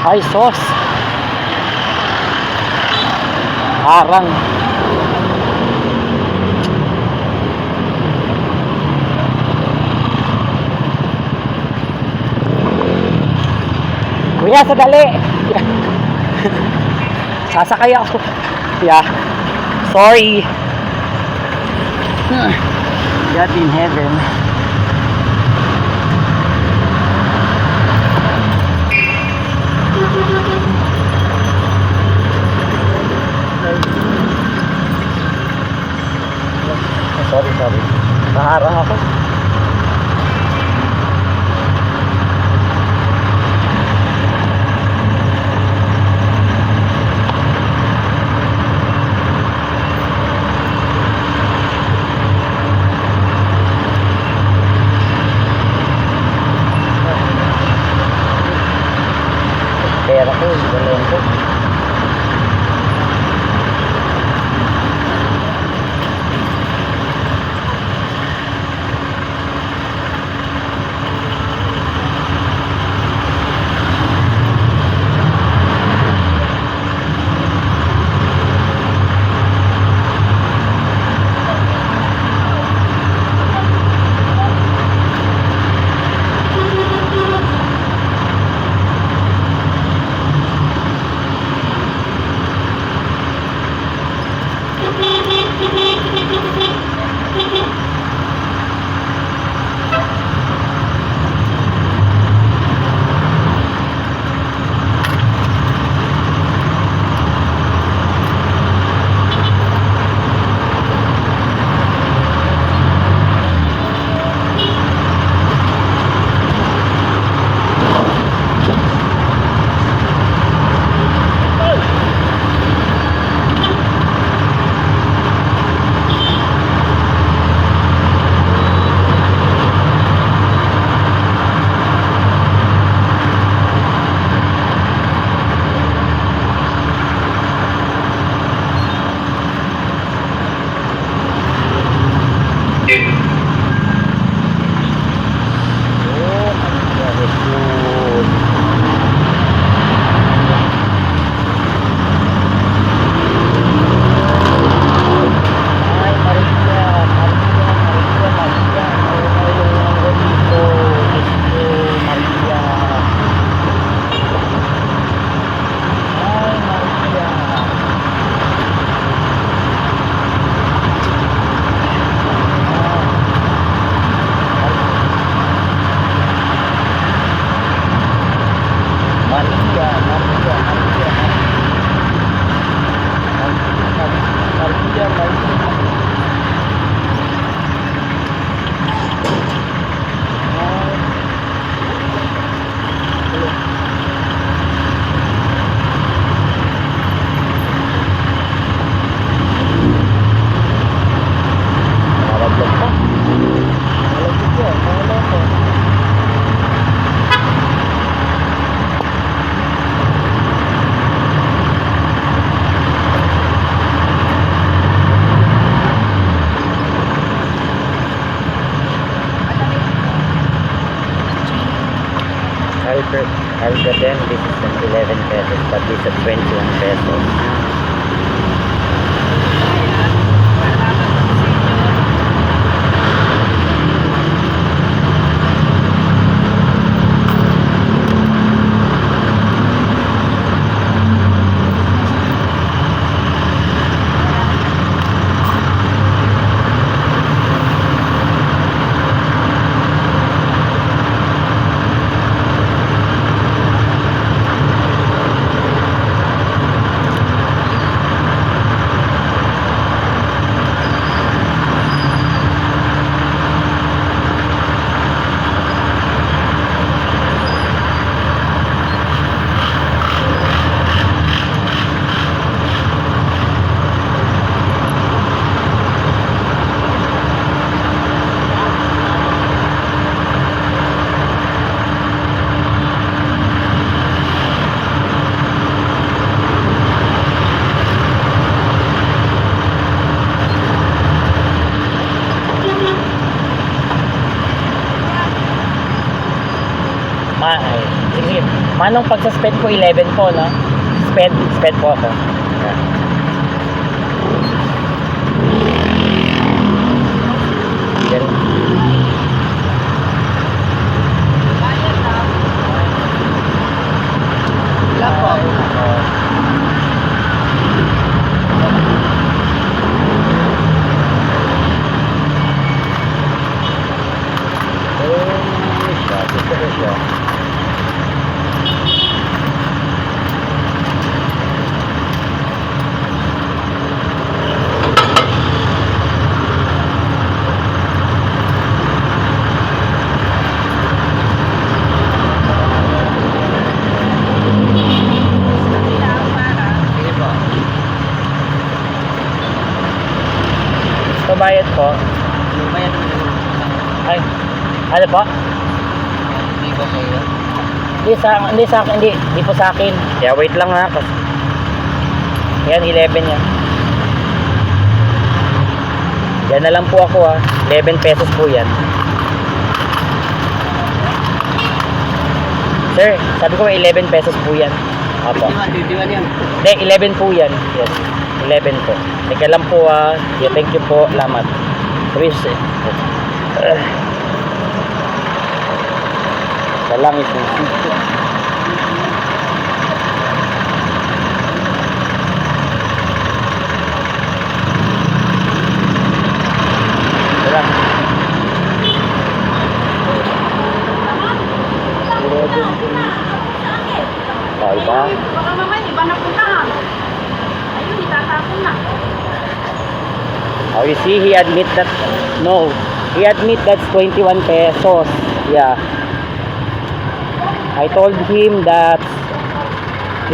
Ay, sos. Harang. Kuya, sadali. Sasakay ako. Yeah. Sorry. God in heaven. Sorry. Naharang ako. Pera ko, dalawin ko. Alga din, this is an 11 pesos, but this is 21 pesos. Manong pagsa-sped po 11 po, no? Sped po ako. Yeah. Yan. Wala po. Gusto ko siya. Sige po. Pabayad po. Bayad mo yung Ay, ano po? hindi ba kayo? Hindi po sa akin. Yeah, wait lang ha. Kasi yan, 11 yan. Yan na lang po ako ha. 11 pesos po yan. Sir, sabi ko 11 pesos po yan. Apo. 21 yan. Hindi, 11 po yan. Yes, 11 po. Teka lang po ha. Yeah, thank you po. Salamat. Please. Salang isusi. Salang. Tayo ba? Baka mamaya, iba na puntahan. Ayun, itatapon na. Oh, you see, he admit that, no, he admit that's 21 pesos. Yeah. I told him that's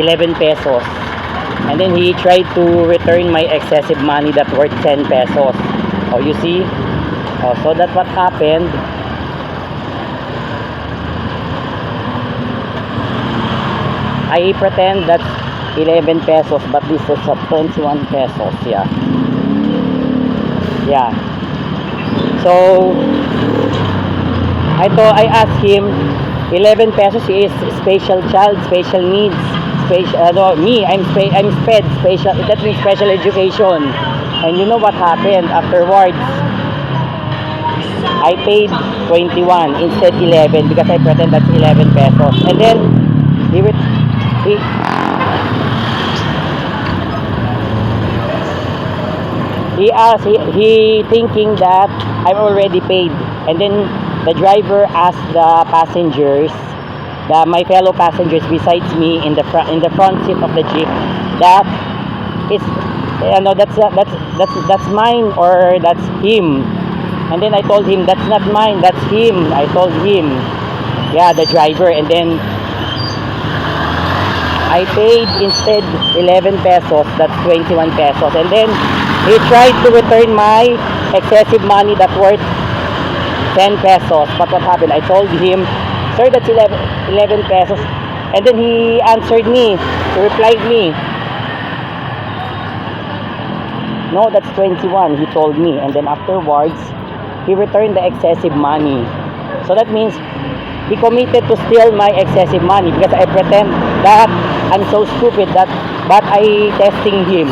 11 pesos. And then he tried to return my excessive money that worth 10 pesos. Oh, you see? Oh, so that's what happened. I pretend that's 11 pesos, but this is at 21 pesos. Yeah. Yeah. So I asked him 11 pesos is special child, special needs, special me, I'm sped special, that means special education. And you know what happened afterwards? I paid 21 instead 11 because I pretend that's 11 pesos. And then he thinking that I'm already paid. And then the driver asked the passengers, my fellow passengers besides me in the front seat of the jeep, that is, that's mine or that's him. And then I told him that's not mine, that's him. I told him, yeah, the driver. And then I paid instead 11 pesos, that's 21 pesos. And then he tried to return my excessive money that worth 10 pesos. But what happened? I told him, sir, that's 11 pesos. And then he answered me, he replied me, no, that's 21, he told me. And then afterwards, he returned the excessive money. So that means he committed to steal my excessive money because I pretend that I'm so stupid that, but I testing him.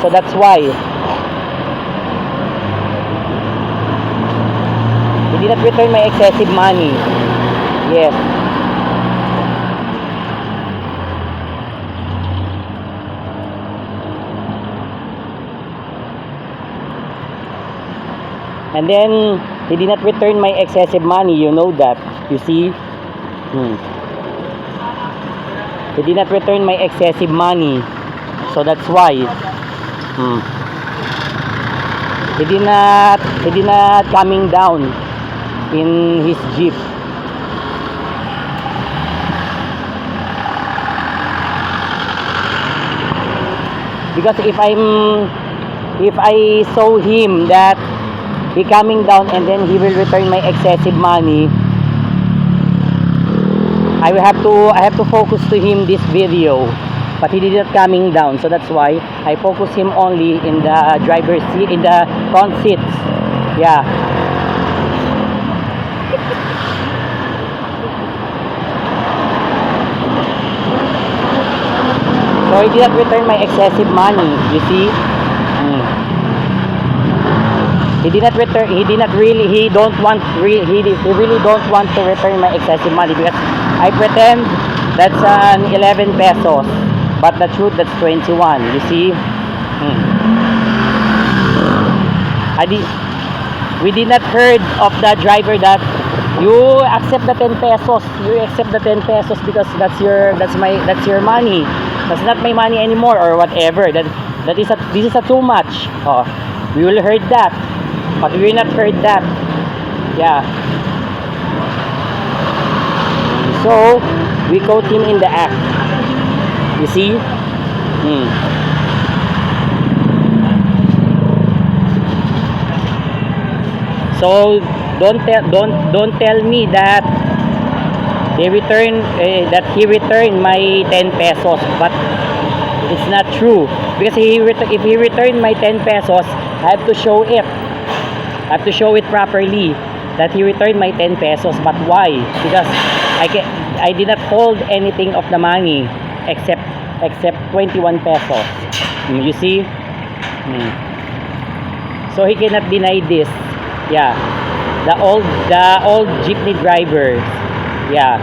So that's why he did not return my excessive money. Yes. And then he did not return my excessive money, you know that. You see? He did not return my excessive money. So that's why. He did not coming down in his jeep. Because if I saw him that he coming down and then he will return my excessive money, I have to focus to him this video. But he did not coming down, so that's why I focus him only in the driver's seat, in the front seats. Yeah. So he did not return my excessive money, you see? He did not return, he really don't want to return my excessive money because I pretend that's an 11 pesos, but the truth that's 21, you see? We did not heard of the driver that you accept the 10 pesos. You accept the 10 pesos because that's your money. That's not my money anymore or whatever. This is a too much. Oh, we will heard that, but we will not heard that. Yeah. So we caught him in the act. You see? So don't tell me that he returned my 10 pesos, but it's not true because if he returned my 10 pesos, I have to show it. I have to show it properly that he returned my 10 pesos. But why? Because I did not hold anything of the money except 21 pesos. You see? So he cannot deny this. Yeah, the old jeepney drivers. Yeah,